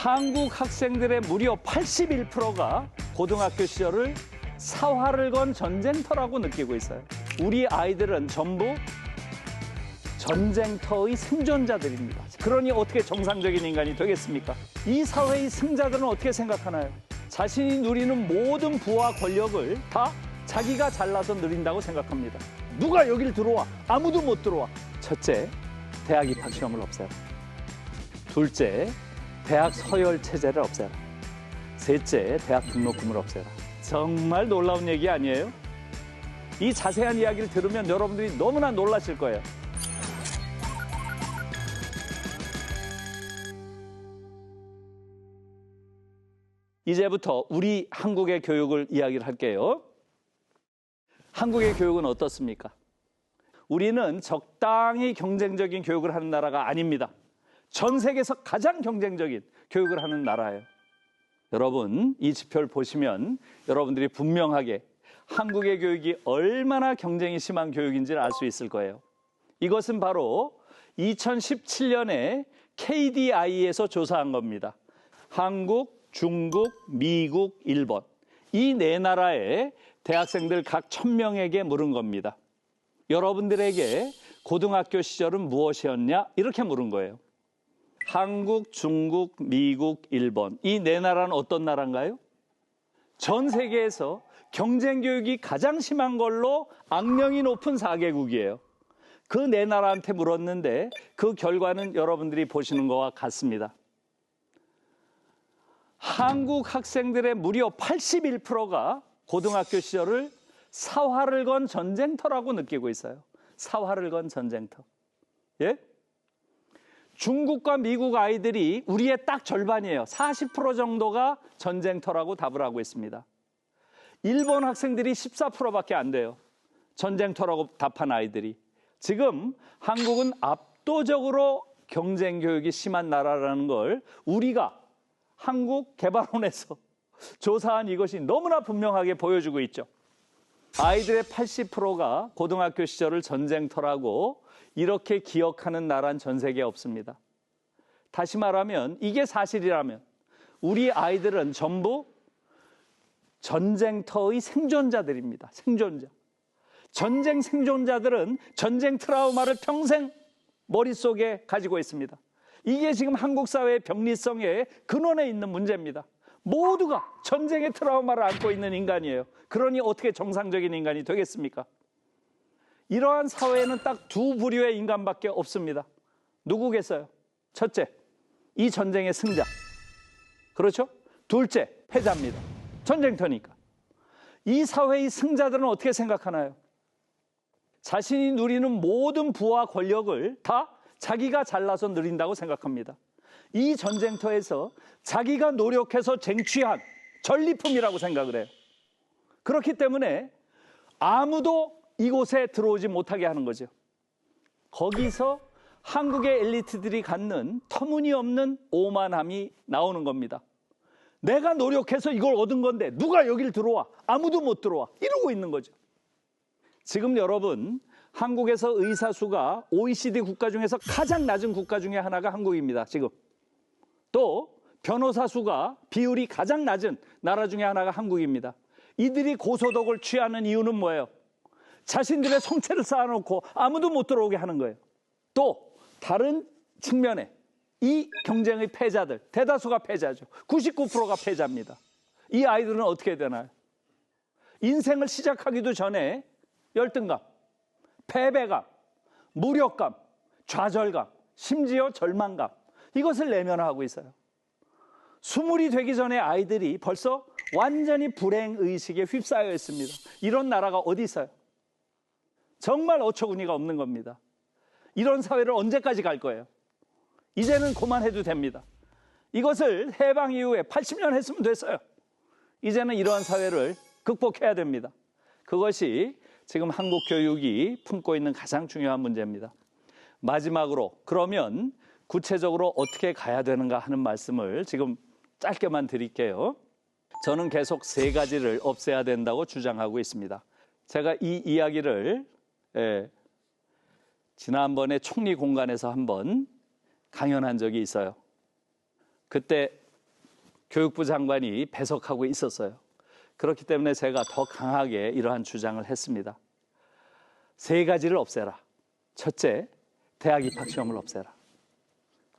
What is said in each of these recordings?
한국 학생들의 무려 81%가 고등학교 시절을 사활을 건 전쟁터라고 느끼고 있어요. 우리 아이들은 전부 전쟁터의 생존자들입니다. 그러니 어떻게 정상적인 인간이 되겠습니까? 이 사회의 승자들은 어떻게 생각하나요? 자신이 누리는 모든 부와 권력을 다 자기가 잘나서 누린다고 생각합니다. 누가 여길 들어와? 아무도 못 들어와. 첫째, 대학 입학 시험을 없애라. 둘째, 대학 서열 체제를 없애라. 셋째, 대학 등록금을 없애라. 정말 놀라운 얘기 아니에요? 이 자세한 이야기를 들으면 여러분들이 너무나 놀라실 거예요. 이제부터 우리 한국의 교육을 이야기를 할게요. 한국의 교육은 어떻습니까? 우리는 적당히 경쟁적인 교육을 하는 나라가 아닙니다. 전 세계에서 가장 경쟁적인 교육을 하는 나라예요. 여러분, 이 지표를 보시면 여러분들이 분명하게 한국의 교육이 얼마나 경쟁이 심한 교육인지를 알 수 있을 거예요. 이것은 바로 2017년에 KDI에서 조사한 겁니다. 한국, 중국, 미국, 일본 이 네 나라의 대학생들 각 1000명에게 물은 겁니다. 여러분들에게 고등학교 시절은 무엇이었냐? 이렇게 물은 거예요. 한국, 중국, 미국, 일본 이 네 나라는 어떤 나라인가요? 전 세계에서 경쟁 교육이 가장 심한 걸로 악명이 높은 4개국이에요. 그 네 나라한테 물었는데 그 결과는 여러분들이 보시는 것과 같습니다. 한국 학생들의 무려 81%가 고등학교 시절을 사활을 건 전쟁터라고 느끼고 있어요. 사활을 건 전쟁터. 예? 중국과 미국 아이들이 우리의 딱 절반이에요. 40% 정도가 전쟁터라고 답을 하고 있습니다. 일본 학생들이 14%밖에 안 돼요. 전쟁터라고 답한 아이들이. 지금 한국은 압도적으로 경쟁 교육이 심한 나라라는 걸 우리가 한국개발원에서 조사한 이것이 너무나 분명하게 보여주고 있죠. 아이들의 80%가 고등학교 시절을 전쟁터라고 이렇게 기억하는 나라는 전 세계에 없습니다. 다시 말하면 이게 사실이라면 우리 아이들은 전부 전쟁터의 생존자들입니다. 생존자. 전쟁 생존자들은 전쟁 트라우마를 평생 머릿속에 가지고 있습니다. 이게 지금 한국 사회의 병리성의 근원에 있는 문제입니다. 모두가 전쟁의 트라우마를 안고 있는 인간이에요. 그러니 어떻게 정상적인 인간이 되겠습니까? 이러한 사회에는 딱 두 부류의 인간밖에 없습니다. 누구겠어요? 첫째, 이 전쟁의 승자. 그렇죠? 둘째, 패자입니다. 전쟁터니까. 이 사회의 승자들은 어떻게 생각하나요? 자신이 누리는 모든 부와 권력을 다 자기가 잘나서 누린다고 생각합니다. 이 전쟁터에서 자기가 노력해서 쟁취한 전리품이라고 생각을 해요. 그렇기 때문에 아무도 이곳에 들어오지 못하게 하는 거죠. 거기서 한국의 엘리트들이 갖는 터무니없는 오만함이 나오는 겁니다. 내가 노력해서 이걸 얻은 건데 누가 여길 들어와? 아무도 못 들어와. 이러고 있는 거죠. 지금 여러분, 한국에서 의사 수가 OECD 국가 중에서 가장 낮은 국가 중에 하나가 한국입니다. 지금. 또 변호사 수가 비율이 가장 낮은 나라 중에 하나가 한국입니다. 이들이 고소득을 취하는 이유는 뭐예요? 자신들의 성체를 쌓아놓고 아무도 못 들어오게 하는 거예요. 또 다른 측면에 이 경쟁의 패자들, 대다수가 패자죠. 99%가 패자입니다. 이 아이들은 어떻게 되나요? 인생을 시작하기도 전에 열등감, 패배감, 무력감, 좌절감, 심지어 절망감 이것을 내면화하고 있어요. 20이 되기 전에 아이들이 벌써 완전히 불행의식에 휩싸여 있습니다. 이런 나라가 어디 있어요? 정말 어처구니가 없는 겁니다. 이런 사회를 언제까지 갈 거예요? 이제는 그만해도 됩니다. 이것을 해방 이후에 80년 했으면 됐어요. 이제는 이러한 사회를 극복해야 됩니다. 그것이 지금 한국 교육이 품고 있는 가장 중요한 문제입니다. 마지막으로 그러면 구체적으로 어떻게 가야 되는가 하는 말씀을 지금 짧게만 드릴게요. 저는 계속 3가지를 없애야 된다고 주장하고 있습니다. 제가 이 이야기를 지난번에 총리 공간에서 한번 강연한 적이 있어요. 그때 교육부 장관이 배석하고 있었어요. 그렇기 때문에 제가 더 강하게 이러한 주장을 했습니다. 세 가지를 없애라. 첫째, 대학 입학시험을 없애라.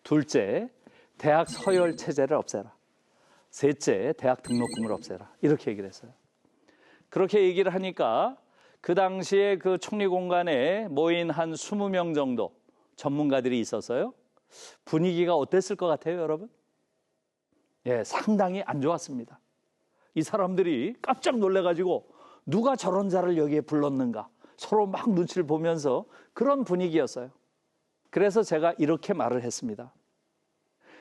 둘째, 대학 서열 체제를 없애라. 셋째, 대학 등록금을 없애라. 이렇게 얘기를 했어요. 그렇게 얘기를 하니까 그 당시에 그 총리 공간에 모인 한 20명 정도 전문가들이 있었어요. 분위기가 어땠을 것 같아요, 여러분? 예, 상당히 안 좋았습니다. 이 사람들이 깜짝 놀래가지고 누가 저런 자를 여기에 불렀는가 서로 막 눈치를 보면서 그런 분위기였어요. 그래서 제가 이렇게 말을 했습니다.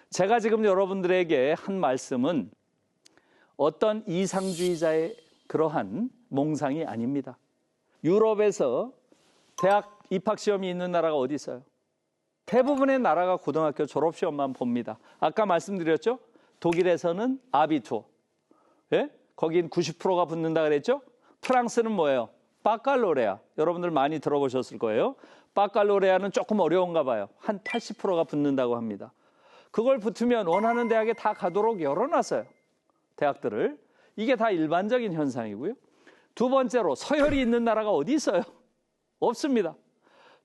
제가 지금 여러분들에게 한 말씀은 어떤 이상주의자의 그러한 몽상이 아닙니다. 유럽에서 대학 입학시험이 있는 나라가 어디 있어요? 대부분의 나라가 고등학교 졸업시험만 봅니다. 아까 말씀드렸죠? 독일에서는 아비투어. 예? 거긴 90%가 붙는다 그랬죠? 프랑스는 뭐예요? 바칼로레아. 여러분들 많이 들어보셨을 거예요. 바칼로레아는 조금 어려운가 봐요. 한 80%가 붙는다고 합니다. 그걸 붙으면 원하는 대학에 다 가도록 열어놨어요. 대학들을. 이게 다 일반적인 현상이고요. 두 번째로 서열이 있는 나라가 어디 있어요? 없습니다.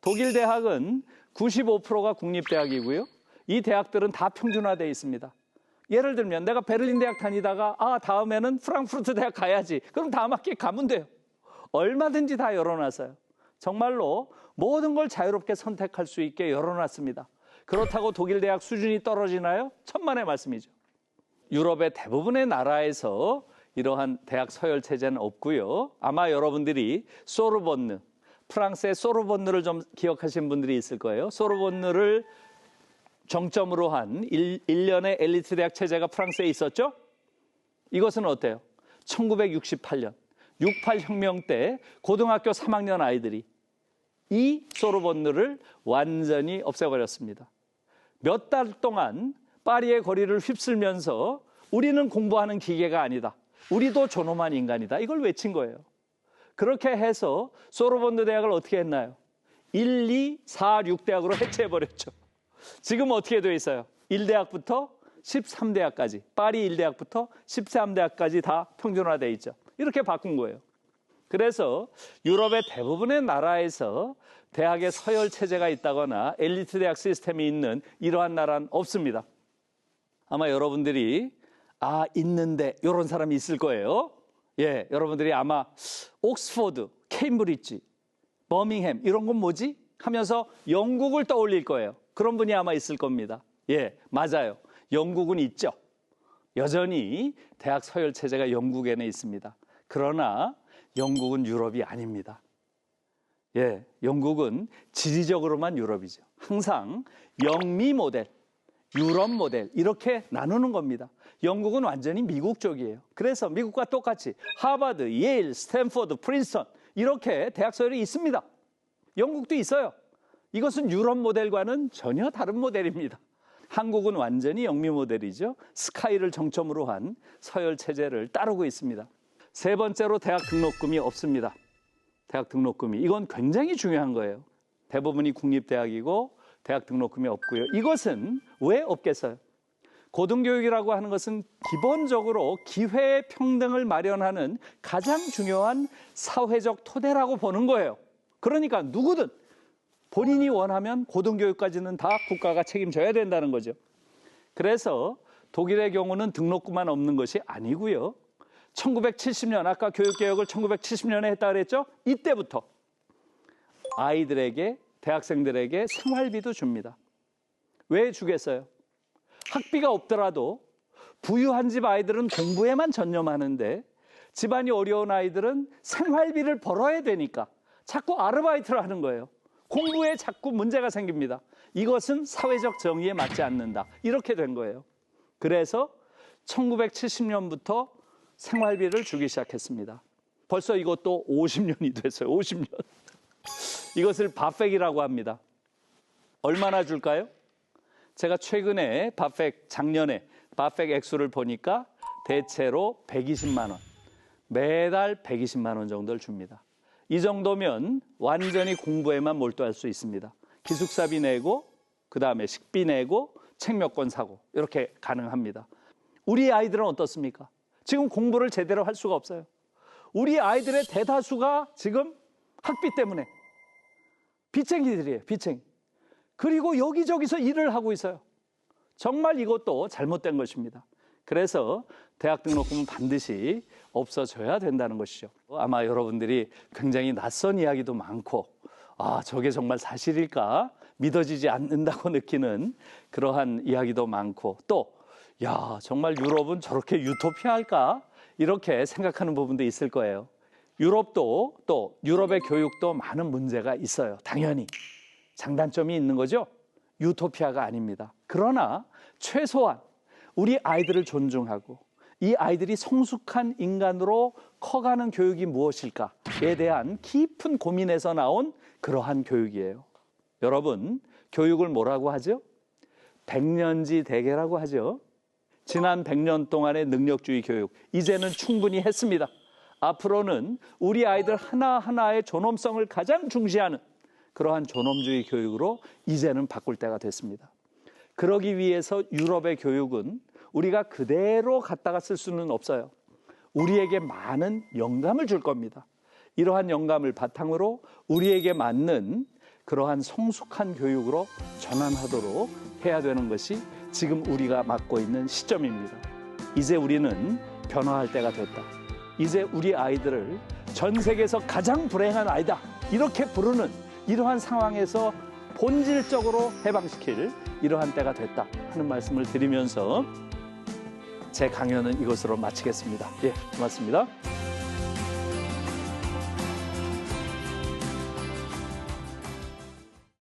독일 대학은 95%가 국립대학이고요. 이 대학들은 다 평준화되어 있습니다. 예를 들면 내가 베를린 대학 다니다가 다음에는 프랑크푸르트 대학 가야지. 그럼 다음 학기에 가면 돼요. 얼마든지 다 열어놨어요. 정말로 모든 걸 자유롭게 선택할 수 있게 열어놨습니다. 그렇다고 독일 대학 수준이 떨어지나요? 천만의 말씀이죠. 유럽의 대부분의 나라에서 이러한 대학 서열 체제는 없고요. 아마 여러분들이 소르본느, 프랑스의 소르본느를 좀 기억하시는 분들이 있을 거예요. 소르본느를 정점으로 한 1년의 엘리트 대학 체제가 프랑스에 있었죠? 이것은 어때요? 1968년 68 혁명 때 고등학교 3학년 아이들이 이 소르본느를 완전히 없애버렸습니다. 몇 달 동안 파리의 거리를 휩쓸면서 우리는 공부하는 기계가 아니다. 우리도 존엄한 인간이다. 이걸 외친 거예요. 그렇게 해서 소르본느 대학을 어떻게 했나요? 1, 2, 4, 6대학으로 해체해버렸죠. 지금 어떻게 되어 있어요? 1대학부터 13대학까지, 파리 1대학부터 13대학까지 다 평준화되어 있죠. 이렇게 바꾼 거예요. 그래서 유럽의 대부분의 나라에서 대학의 서열 체제가 있다거나 엘리트 대학 시스템이 있는 이러한 나라는 없습니다. 아마 여러분들이 있는데 이런 사람이 있을 거예요. 예, 여러분들이 아마 옥스퍼드, 케임브리지, 버밍햄 이런 건 뭐지? 하면서 영국을 떠올릴 거예요. 그런 분이 아마 있을 겁니다. 예, 맞아요. 영국은 있죠. 여전히 대학 서열 체제가 영국에는 있습니다. 그러나 영국은 유럽이 아닙니다. 예, 영국은 지리적으로만 유럽이죠. 항상 영미 모델, 유럽 모델 이렇게 나누는 겁니다. 영국은 완전히 미국 쪽이에요. 그래서 미국과 똑같이 하버드, 예일, 스탠포드, 프린스턴 이렇게 대학 서열이 있습니다. 영국도 있어요. 이것은 유럽 모델과는 전혀 다른 모델입니다. 한국은 완전히 영미 모델이죠. 스카이를 정점으로 한 서열 체제를 따르고 있습니다. 세 번째로 대학 등록금이 없습니다. 대학 등록금이. 이건 굉장히 중요한 거예요. 대부분이 국립대학이고 대학 등록금이 없고요. 이것은 왜 없겠어요? 고등교육이라고 하는 것은 기본적으로 기회의 평등을 마련하는 가장 중요한 사회적 토대라고 보는 거예요. 그러니까 누구든 본인이 원하면 고등교육까지는 다 국가가 책임져야 된다는 거죠. 그래서 독일의 경우는 등록금만 없는 것이 아니고요. 1970년, 아까 교육개혁을 1970년에 했다 그랬죠? 이때부터 아이들에게, 대학생들에게 생활비도 줍니다. 왜 주겠어요? 학비가 없더라도 부유한 집 아이들은 공부에만 전념하는데 집안이 어려운 아이들은 생활비를 벌어야 되니까 자꾸 아르바이트를 하는 거예요. 공부에 자꾸 문제가 생깁니다. 이것은 사회적 정의에 맞지 않는다. 이렇게 된 거예요. 그래서 1970년부터 생활비를 주기 시작했습니다. 벌써 이것도 50년이 됐어요. 50년. 이것을 밥팩이라고 합니다. 얼마나 줄까요? 제가 최근에 작년에 밥팩 액수를 보니까 대체로 120만 원. 매달 120만 원 정도를 줍니다. 이 정도면 완전히 공부에만 몰두할 수 있습니다. 기숙사비 내고, 그 다음에 식비 내고, 책 몇 권 사고 이렇게 가능합니다. 우리 아이들은 어떻습니까? 지금 공부를 제대로 할 수가 없어요. 우리 아이들의 대다수가 지금 학비 때문에 빚쟁이들이에요. 빚쟁이. 그리고 여기저기서 일을 하고 있어요. 정말 이것도 잘못된 것입니다. 그래서 대학 등록금은 반드시 없어져야 된다는 것이죠. 아마 여러분들이 굉장히 낯선 이야기도 많고 저게 정말 사실일까 믿어지지 않는다고 느끼는 그러한 이야기도 많고 또 정말 유럽은 저렇게 유토피아일까 이렇게 생각하는 부분도 있을 거예요. 유럽도 또 유럽의 교육도 많은 문제가 있어요. 당연히 장단점이 있는 거죠. 유토피아가 아닙니다. 그러나 최소한 우리 아이들을 존중하고 이 아이들이 성숙한 인간으로 커가는 교육이 무엇일까에 대한 깊은 고민에서 나온 그러한 교육이에요. 여러분, 교육을 뭐라고 하죠? 백년지 대계라고 하죠. 지난 100년 동안의 능력주의 교육, 이제는 충분히 했습니다. 앞으로는 우리 아이들 하나하나의 존엄성을 가장 중시하는 그러한 존엄주의 교육으로 이제는 바꿀 때가 됐습니다. 그러기 위해서 유럽의 교육은 우리가 그대로 갖다가 쓸 수는 없어요. 우리에게 많은 영감을 줄 겁니다. 이러한 영감을 바탕으로 우리에게 맞는 그러한 성숙한 교육으로 전환하도록 해야 되는 것이 지금 우리가 맡고 있는 시점입니다. 이제 우리는 변화할 때가 됐다. 이제 우리 아이들을 전 세계에서 가장 불행한 아이다 이렇게 부르는 이러한 상황에서 본질적으로 해방시킬 이러한 때가 됐다 하는 말씀을 드리면서 제 강연은 이것으로 마치겠습니다. 고맙습니다.